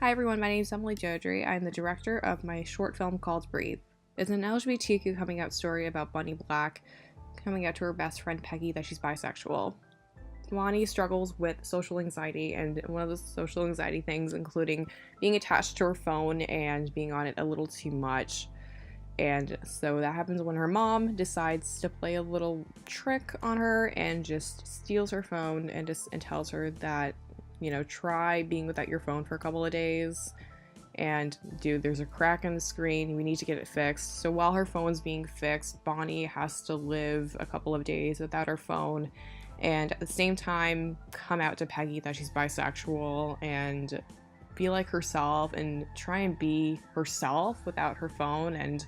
Hi everyone, my name is Emily Jodry. I'm the director of my short film called Breathe. It's an LGBTQ coming out story about Bunny Black coming out to her best friend Peggy that she's bisexual. Bonnie struggles with social anxiety, and one of the social anxiety things including being attached to her phone and being on it a little too much. And so that happens when her mom decides to play a little trick on her and just steals her phone and tells her that, try being without your phone for a couple of days. And dude, there's a crack in the screen. We need to get it fixed. So while her phone's being fixed, Bonnie has to live a couple of days without her phone. And at the same time, come out to Peggy that she's bisexual and be like herself and try and be herself without her phone and,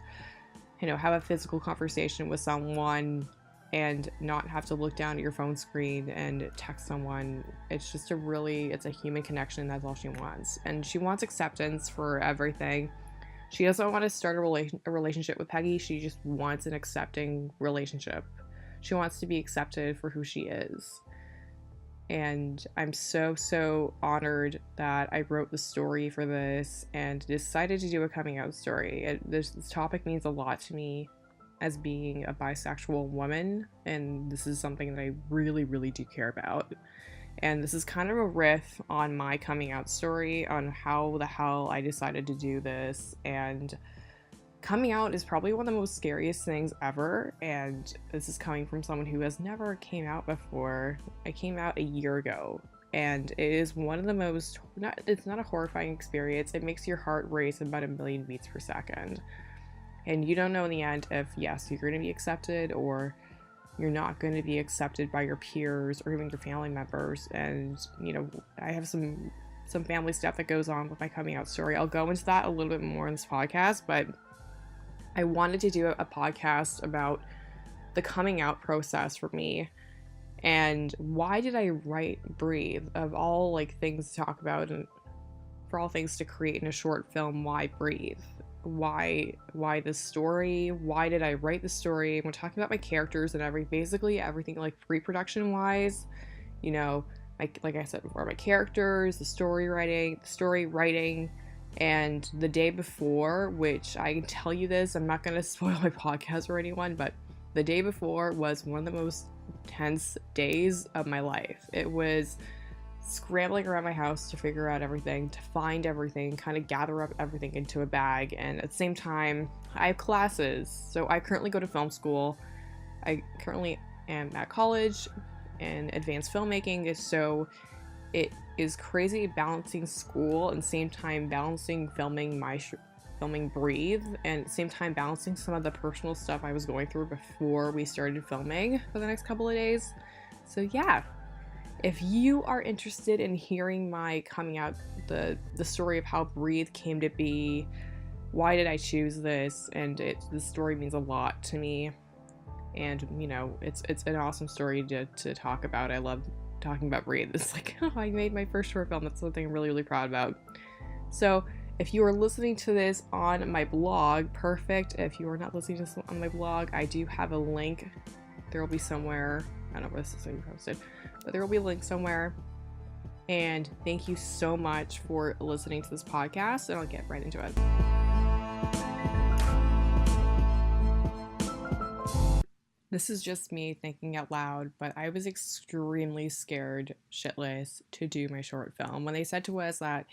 have a physical conversation with someone and not have to look down at your phone screen and text someone. It's just it's a human connection. That's all she wants. And she wants acceptance for everything. She doesn't want to start a relationship with Peggy. She just wants an accepting relationship. She wants to be accepted for who she is. And I'm so honored that I wrote the story for this and decided to do a coming out story. This topic means a lot to me as being a bisexual woman, and this is something that I really do care about. And this is kind of a riff on my coming out story, on how the hell I decided to do this. And coming out is probably one of the most scariest things ever, and this is coming from someone who has never came out before. I came out a year ago, and it is one of the most, it's not a horrifying experience. It makes your heart race about 1,000,000 beats per second. And you don't know in the end if, yes, you're going to be accepted or you're not going to be accepted by your peers or even your family members. And, I have some family stuff that goes on with my coming out story. I'll go into that a little bit more in this podcast, but I wanted to do a podcast about the coming out process for me. And why did I write Breathe? Of all things to talk about and for all things to create in a short film, why Breathe? Why this story? Why did I write the story? We're talking about my characters and basically everything pre-production wise, like I said before, my characters, the story writing, and the day before, which I can tell you this, I'm not going to spoil my podcast for anyone, but the day before was one of the most tense days of my life. It was scrambling around my house to figure out everything, to find everything, kind of gather up everything into a bag. And at the same time, I have classes. So I currently go to film school. I currently am at college in advanced filmmaking. So it is crazy balancing school and same time balancing filming filming Breathe, and at the same time balancing some of the personal stuff I was going through before we started filming for the next couple of days. So yeah, if you are interested in hearing my coming out, the story of how Breathe came to be, why did I choose this, and the story means a lot to me, and it's an awesome story to talk about. I love talking about Breathe. It's oh, I made my first short film. That's something I'm really proud about. So if you are listening to this on my blog, perfect. If you are not listening to this on my blog, I do have a link. There will be somewhere. I don't know where this is being posted, but there will be a link somewhere. And thank you so much for listening to this podcast, and I'll get right into it. This is just me thinking out loud, but I was extremely scared shitless to do my short film. When they said to us that,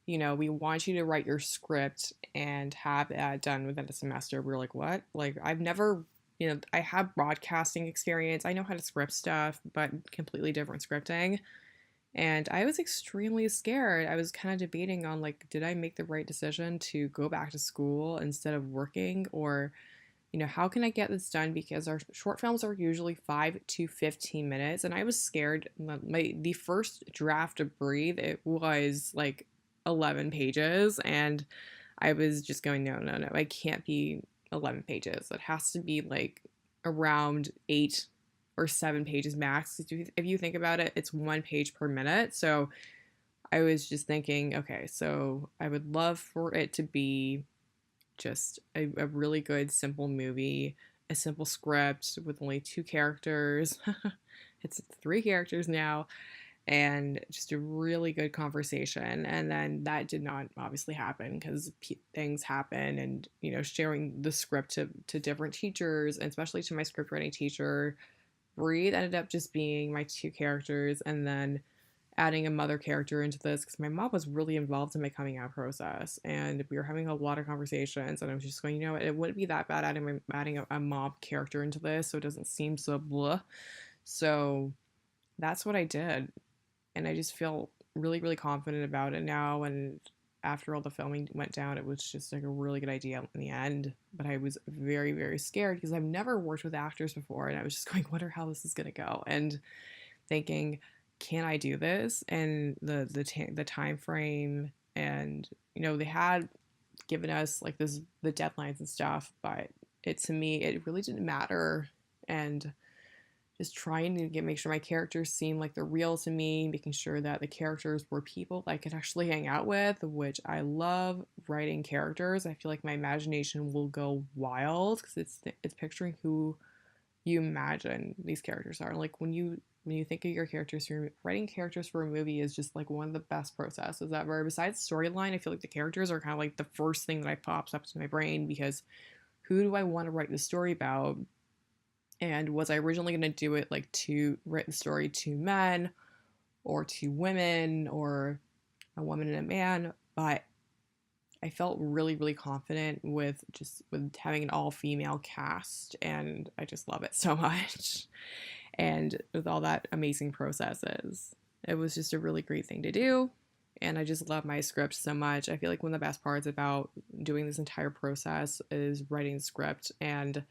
we want you to write your script and have that done within a semester, we were like, what? I've never, I have broadcasting experience. I know how to script stuff, but completely different scripting. And I was extremely scared. I was kind of debating on did I make the right decision to go back to school instead of working, or how can I get this done? Because our short films are usually 5 to 15 minutes. And I was scared. The first draft of Breathe, it was 11 pages. And I was just going, no, I can't be 11 pages. It has to be around 8 or 7 pages max. If you think about it, it's 1 page per minute. So I was just thinking, okay, so I would love for it to be just a really good, simple movie, a simple script with only 2 characters. It's 3 characters now. and just a really good conversation. And then that did not obviously happen because things happen, and sharing the script to different teachers, and especially to my script writing teacher, Breathe ended up just being my two characters, and then adding a mother character into this because my mom was really involved in my coming out process, and we were having a lot of conversations, and I was just going, it wouldn't be that bad adding a mom character into this so it doesn't seem so blah. So that's what I did, and I just feel really, really confident about it now. And after all the filming went down, it was just like a really good idea in the end. But I was very, very scared because I've never worked with actors before, and I was just going, wonder how this is gonna go, and thinking, can I do this? And the time frame, and they had given us like the deadlines and stuff, but to me it really didn't matter. And just trying to make sure my characters seem like they're real to me, making sure that the characters were people I could actually hang out with, which I love writing characters. I feel like my imagination will go wild because it's picturing who you imagine these characters are. Like when you think of your characters, writing characters for a movie is just like one of the best processes ever. Besides storyline, I feel like the characters are kind of like the first thing that pops up to my brain, because who do I want to write the story about? And was I originally going to do it like to write the story to men or to women or a woman and a man? But I felt really, really confident with having an all-female cast, and I just love it so much. And with all that amazing processes, it was just a really great thing to do. And I just love my script so much. I feel like one of the best parts about doing this entire process is writing the script and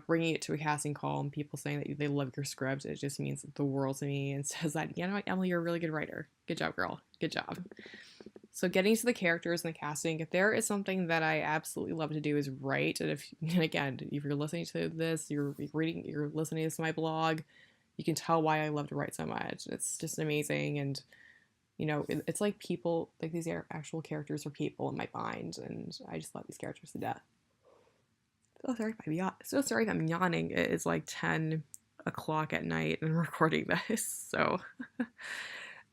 bringing it to a casting call and people saying that they love your script. It just means the world to me and says that, Emily, you're a really good writer. Good job, girl. Good job. So getting to the characters and the casting, if there is something that I absolutely love to do is write. And if you're listening to this, you're listening to my blog, you can tell why I love to write so much. It's just amazing. And, it's like people, like these actual characters are people in my mind. And I just love these characters to death. So sorry if I'm yawning. It is like 10 o'clock at night and I'm recording this. So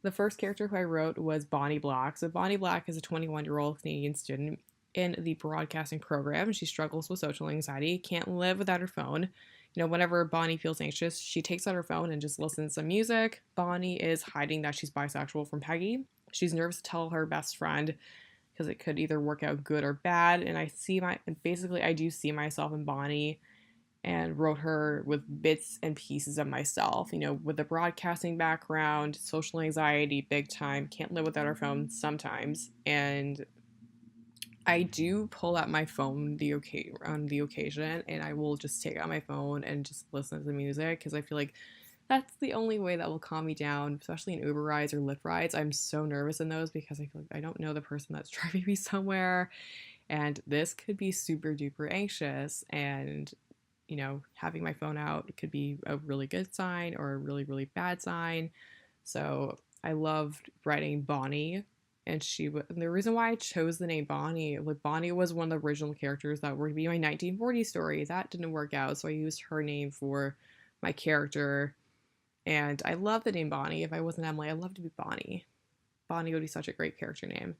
the first character who I wrote was Bonnie Black. So Bonnie Black is a 21-year-old Canadian student in the broadcasting program. She struggles with social anxiety, can't live without her phone. Whenever Bonnie feels anxious, she takes out her phone and just listens to music. Bonnie is hiding that she's bisexual from Peggy. She's nervous to tell her best friend because it could either work out good or bad. And I do see myself in Bonnie, and wrote her with bits and pieces of myself, with a broadcasting background, social anxiety, big time, can't live without her phone sometimes. And I do pull out my phone on the occasion, and I will just take out my phone and just listen to the music because I feel like that's the only way that will calm me down, especially in Uber rides or Lyft rides. I'm so nervous in those because I feel like I don't know the person that's driving me somewhere, and this could be super duper anxious. And having my phone out could be a really good sign or a really, really bad sign. So I loved writing Bonnie, and the reason why I chose the name Bonnie, like Bonnie was one of the original characters that were to be my 1940 story. That didn't work out, so I used her name for my character. And I love the name Bonnie. If I wasn't Emily, I'd love to be Bonnie. Bonnie would be such a great character name.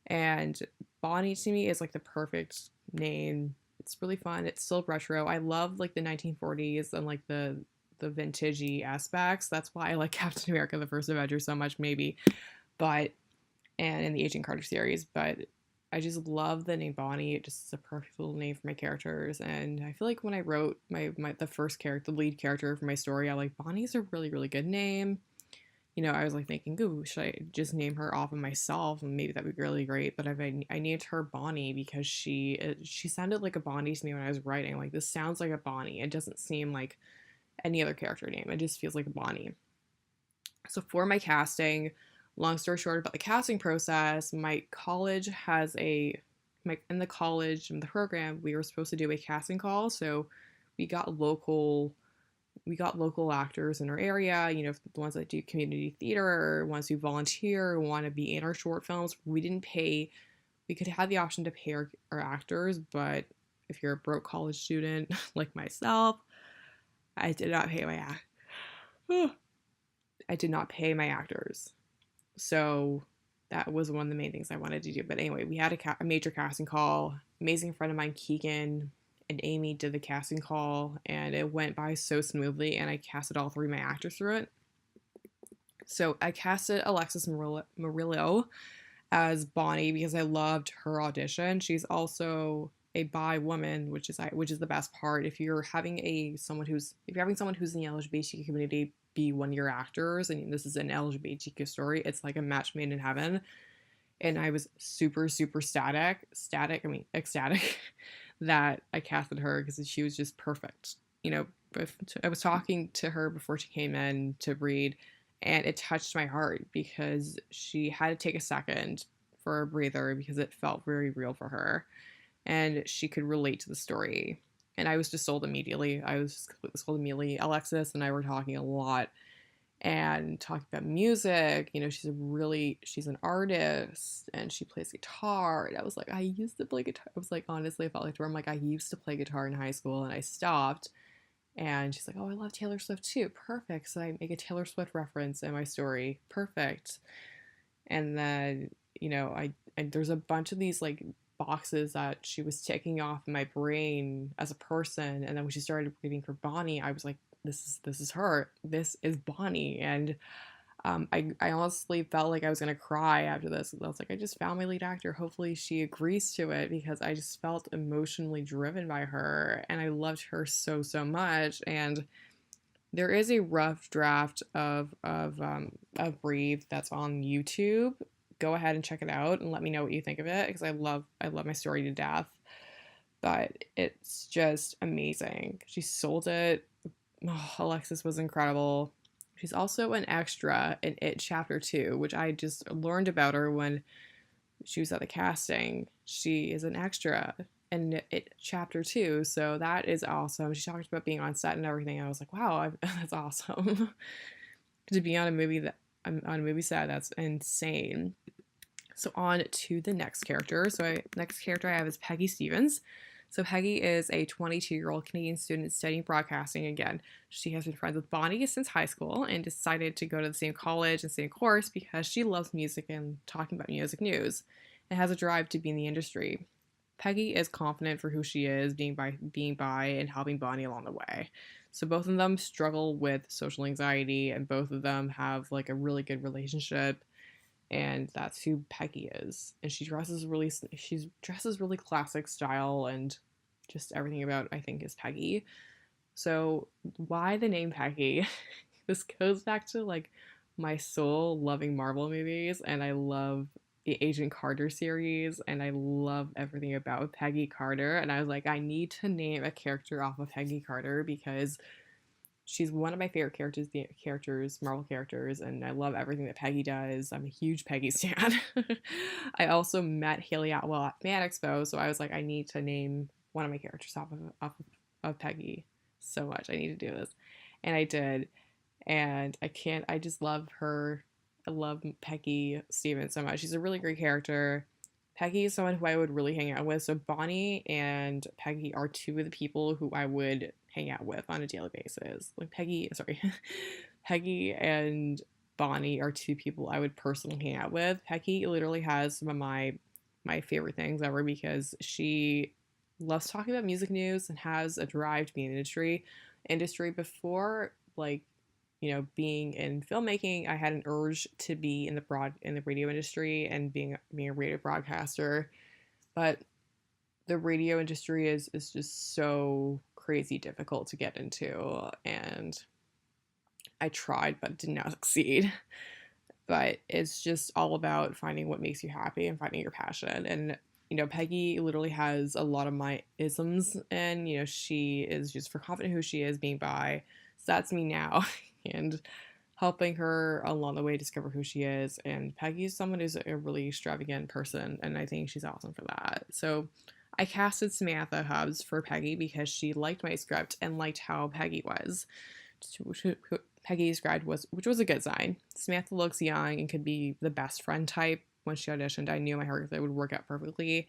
And Bonnie to me is like the perfect name. It's really fun. It's still retro. I love like the 1940s and like the vintagey aspects. That's why I like Captain America: The First Avenger so much, maybe. And in the Agent Carter series. But I just love the name Bonnie. It just is a perfect little name for my characters. And I feel like when I wrote the lead character for my story, I like, Bonnie's a really, really good name. I was like thinking, ooh, should I just name her off of myself? And maybe that would be really great. But I named her Bonnie because she sounded like a Bonnie to me when I was writing. Like, this sounds like a Bonnie. It doesn't seem like any other character name. It just feels like a Bonnie. So for my casting, long story short about the casting process, in the program, we were supposed to do a casting call. So we got local actors in our area, the ones that do community theater, ones who volunteer, want to be in our short films. We could have the option to pay our actors, but if you're a broke college student like myself, I did not pay my I did not pay my actors. So that was one of the main things I wanted to do. But anyway, we had a major casting call. Amazing friend of mine, Keegan, and Amy did the casting call, and it went by so smoothly, and I casted all three of my actors through it. So I casted Alexis Murillo as Bonnie because I loved her audition. She's also a bi woman, which is the best part. If you're having someone who's in the LGBTQ community be one of your actors, and this is an LGBTQ story, it's like a match made in heaven. And I was super ecstatic that I casted her because she was just perfect. I was talking to her before she came in to read, and it touched my heart because she had to take a second for a breather because it felt very real for her, and she could relate to the story. And I was just sold immediately. I was just completely sold immediately. Alexis and I were talking a lot and talking about music. She's an artist and she plays guitar. And I was like, I used to play guitar. I was like, honestly, I felt like I'm like, I used to play guitar in high school and I stopped. And she's like, oh, I love Taylor Swift too. Perfect. So I make a Taylor Swift reference in my story. Perfect. And then, there's a bunch of these like boxes that she was ticking off in my brain as a person. And then when she started reading for Bonnie, I was like, this is her. This is Bonnie. And I honestly felt like I was gonna cry after this. I was like, I just found my lead actor. Hopefully she agrees to it because I just felt emotionally driven by her and I loved her so much. And there is a rough draft of Breathe that's on YouTube. Go ahead and check it out and let me know what you think of it because I love my story to death. But it's just amazing. She sold it. Oh, Alexis was incredible. She's also an extra in It Chapter 2, which I just learned about her when she was at the casting. She is an extra in It Chapter 2, so that is awesome. She talked about being on set and everything. I was like, wow, that's awesome. To be on a movie set, that's insane. So on to the next character. Next character I have is Peggy Stevens. So Peggy is a 22-year-old Canadian student studying broadcasting again. She has been friends with Bonnie since high school and decided to go to the same college and same course because she loves music and talking about music news and has a drive to be in the industry. Peggy is confident for who she is, being bi and helping Bonnie along the way. So both of them struggle with social anxiety and both of them have like a really good relationship. And that's who Peggy is. And she dresses really classic style and just everything about I think is Peggy. So why the name Peggy? This goes back to like my soul loving Marvel movies, and I love the Agent Carter series, and I love everything about Peggy Carter. And I was like, I need to name a character off of Peggy Carter because she's one of my favorite Marvel characters, and I love everything that Peggy does. I'm a huge Peggy stan. I also met Haley Atwell at Fan Expo, so I was like, I need to name one of my characters off of Peggy so much. I need to do this. And I did. And I just love her. I love Peggy Stevens so much. She's a really great character. Peggy is someone who I would really hang out with. So Bonnie and Peggy are two of the people who I would hang out with on a daily basis. Peggy and Bonnie are two people I would personally hang out with. Peggy literally has some of my favorite things ever because she loves talking about music news and has a drive to be in the industry before being in filmmaking. I had an urge to be in the radio industry and being a radio broadcaster, but the radio industry is just so crazy difficult to get into, and I tried but did not succeed. But it's just all about finding what makes you happy and finding your passion. And Peggy literally has a lot of my isms, and she is just for confident who she is, being bi. So that's me now. And helping her along the way discover who she is. And Peggy is someone who's a really extravagant person, and I think she's awesome for that. So I casted Samantha Hubbs for Peggy because she liked my script and liked how Peggy was. Peggy described which was a good sign. Samantha looks young and could be the best friend type. When she auditioned, I knew my character would work out perfectly.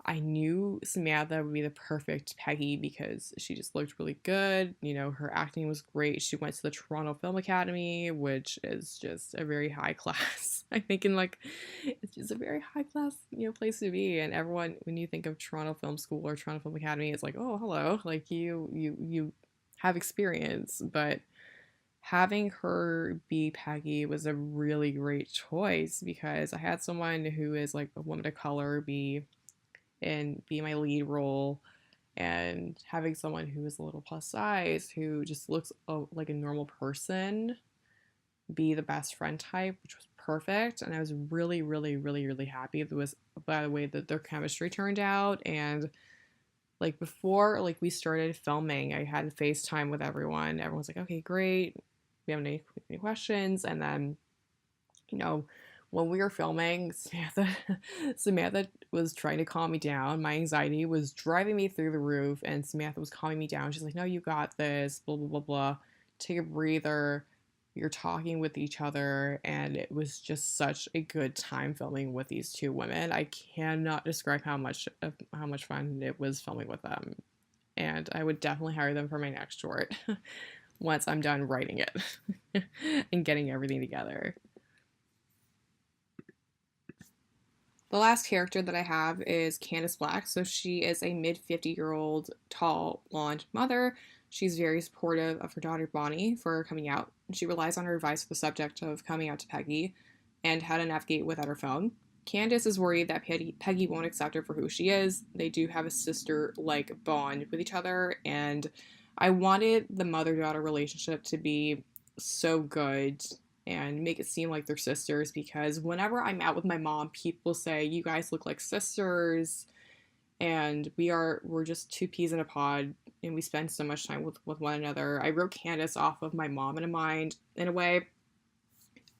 I knew Samantha would be the perfect Peggy because she just looked really good. You know, her acting was great. She went to the Toronto Film Academy, which is just a very high class. I think in like it's just a very high class, place to be. And everyone, when you think of Toronto Film School or Toronto Film Academy, it's like, oh, hello, like you have experience. But having her be Peggy was a really great choice because I had someone who is like a woman of color be my lead role, and having someone who is a little plus size who just looks like a normal person be the best friend type, which was perfect. And I was really, really, really, really happy with by the way that their chemistry turned out. And like before like we started filming, I had FaceTime with everyone. Everyone's like, okay, great, we have any questions? And then, you know, when we were filming, Samantha was trying to calm me down. My anxiety was driving me through the roof, and Samantha was calming me down. She's like, no, you got this, blah, blah, blah, blah. Take a breather. You're talking with each other. And it was just such a good time filming with these two women. I cannot describe how much fun it was filming with them. And I would definitely hire them for my next short once I'm done writing it and getting everything together. The last character that I have is Candace Black. So she is a mid-50-year-old, tall, blonde mother. She's very supportive of her daughter Bonnie for coming out. She relies on her advice for the subject of coming out to Peggy and how to navigate without her phone. Candace is worried that Peggy won't accept her for who she is. They do have a sister-like bond with each other, and I wanted the mother-daughter relationship to be so good and make it seem like they're sisters, because whenever I'm out with my mom, people say, you guys look like sisters, and we're just two peas in a pod, and we spend so much time with one another. I wrote Candace off of my mom in mind in a way.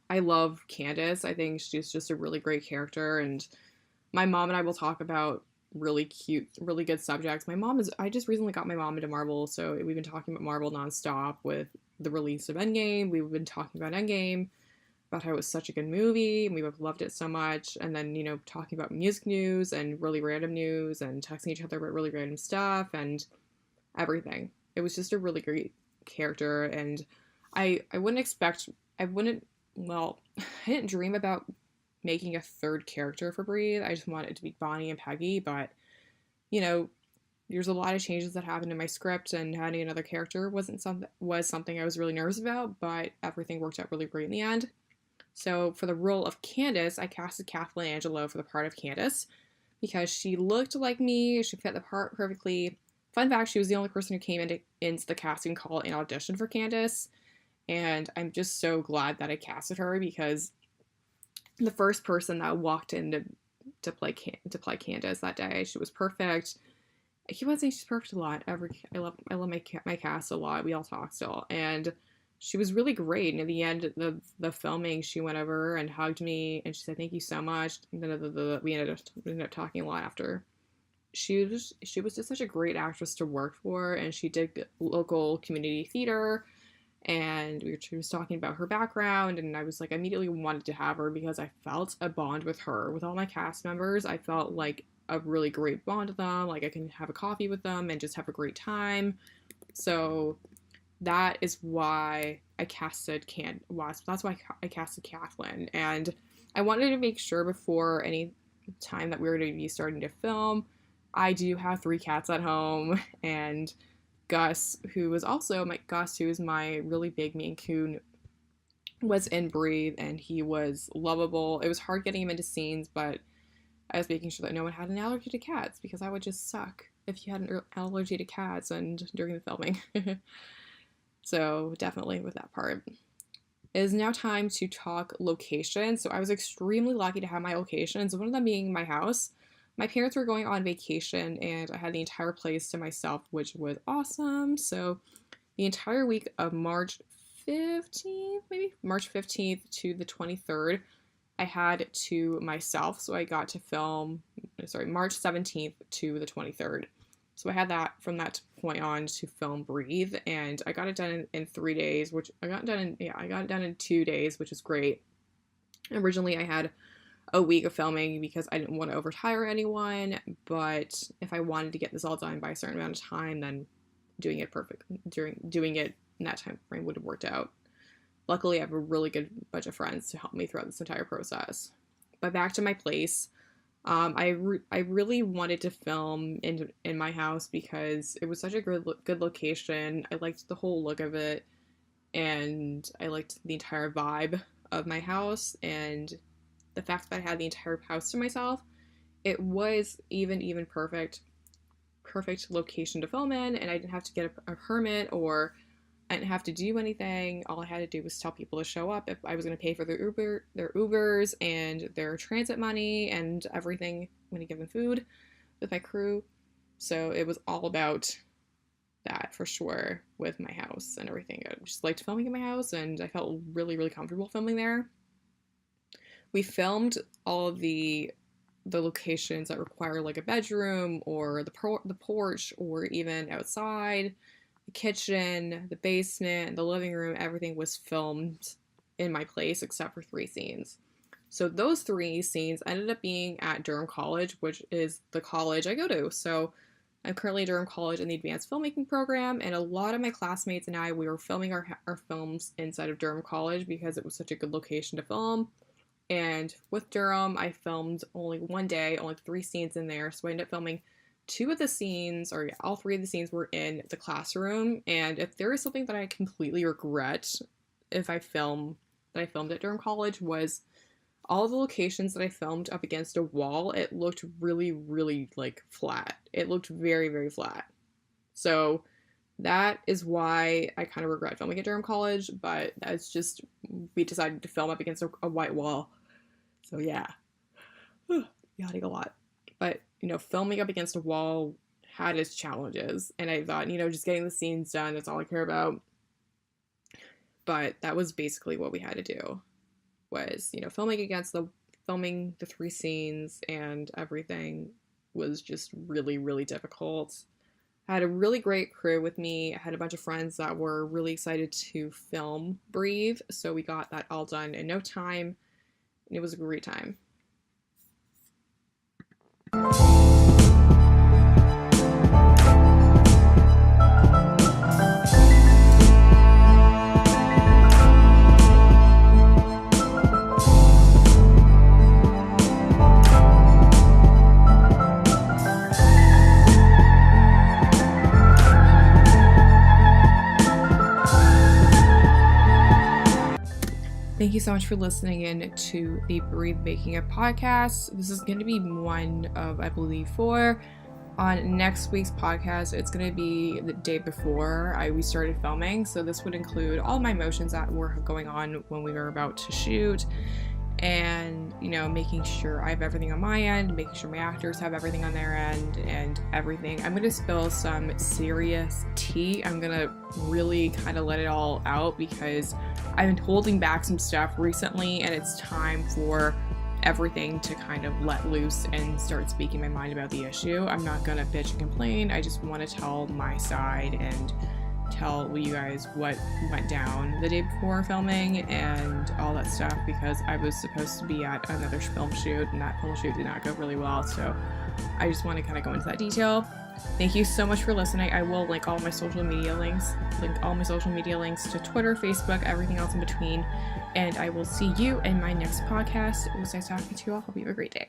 I love Candace. I think she's just a really great character, and my mom and I will talk about really cute, really good subjects. I just recently got my mom into Marvel, so we've been talking about Marvel nonstop with the release of Endgame. We've been talking about Endgame, about how it was such a good movie, and we both loved it so much. And then, talking about music news and really random news and texting each other about really random stuff and everything. It was just a really great character, and I wouldn't expect, I wouldn't, well, I didn't dream about making a third character for Breathe. I just wanted it to be Bonnie and Peggy, but, there's a lot of changes that happened in my script, and having another character was something I was really nervous about, but everything worked out really great in the end. So for the role of Candace, I casted Kathlyn Angelo for the part of Candace because she looked like me. She fit the part perfectly. Fun fact, she was the only person who came into the casting call and auditioned for Candace, and I'm just so glad that I casted her because the first person that walked in to play Candace that day, she was perfect. I keep on saying she's perfect a lot. I love my cast a lot. We all talk still, and she was really great. And at the end of the filming, she went over and hugged me, and she said, "Thank you so much." And then we ended up talking a lot after. She was just such a great actress to work for, and she did local community theater. And she was talking about her background, and I was like, I immediately wanted to have her because I felt a bond with her. With all my cast members, I felt like a really great bond with them. Like I can have a coffee with them and just have a great time. So that is why I casted that's why I casted Kathlyn. And I wanted to make sure before any time that we were going to be starting to film, I do have 3 cats at home, and Gus, who is my really big Maine Coon, was in Breathe, and he was lovable. It was hard getting him into scenes, but I was making sure that no one had an allergy to cats, because that would just suck if you had an allergy to cats and during the filming. So definitely with that part. It is now time to talk location. So I was extremely lucky to have my locations, one of them being my house. My parents were going on vacation, and I had the entire place to myself, which was awesome. So the entire week of March 15th to the 23rd, I had to myself. So I got to film, March 17th to the 23rd. So I had that from that point on to film Breathe, and I got it done in 3 days, I got it done in 2 days, which is great. Originally I had a week of filming because I didn't want to overtire anyone, but if I wanted to get this all done by a certain amount of time, then doing it in that time frame would have worked out. Luckily, I have a really good bunch of friends to help me throughout this entire process. But back to my place, I really wanted to film in my house because it was such a good location. I liked the whole look of it, and I liked the entire vibe of my house, and the fact that I had the entire house to myself. It was even perfect location to film in, and I didn't have to get a permit, or I didn't have to do anything. All I had to do was tell people to show up if I was going to pay for their Ubers and their transit money and everything. I'm going to give them food with my crew. So it was all about that for sure with my house and everything. I just liked filming in my house, and I felt really comfortable filming there. We filmed all of the locations that require like a bedroom or the porch or even outside, the kitchen, the basement, the living room. Everything was filmed in my place except for 3 scenes. So those 3 scenes ended up being at Durham College, which is the college I go to. So I'm currently at Durham College in the advanced filmmaking program, and a lot of my classmates and I, we were filming our films inside of Durham College because it was such a good location to film. And with Durham, I filmed only one day, only 3 scenes in there. So I ended up filming 2 of the scenes, or all 3 of the scenes were in the classroom. And if there is something that I completely regret that I filmed at Durham College, was all the locations that I filmed up against a wall. It looked really like flat. It looked very flat. So that is why I kind of regret filming at Durham College, but that's just, we decided to film up against a white wall. So yeah, yawning a lot. But, filming up against a wall had its challenges, and I thought, just getting the scenes done, that's all I care about. But that was basically what we had to do, was, filming the 3 scenes, and everything was just really difficult. I had a really great crew with me. I had a bunch of friends that were really excited to film Breathe, so we got that all done in no time. It was a great time. Thank you so much for listening in to the Breathe Making It podcast. This is going to be one of, I believe, 4. On next week's podcast, it's going to be the day before we started filming. So this would include all my emotions that were going on when we were about to shoot, and, making sure I have everything on my end, making sure my actors have everything on their end, and everything. I'm going to spill some serious tea. I'm going to really kind of let it all out because I've been holding back some stuff recently, and it's time for everything to kind of let loose and start speaking my mind about the issue. I'm not going to bitch and complain. I just want to tell my side and tell you guys what went down the day before filming and all that stuff, because I was supposed to be at another film shoot, and that film shoot did not go really well, so I just want to kind of go into that detail. Thank you so much for listening. I will link all my social media links to Twitter, Facebook, everything else in between, and I will see you in my next podcast. It was nice talking to you all. Hope you have a great day.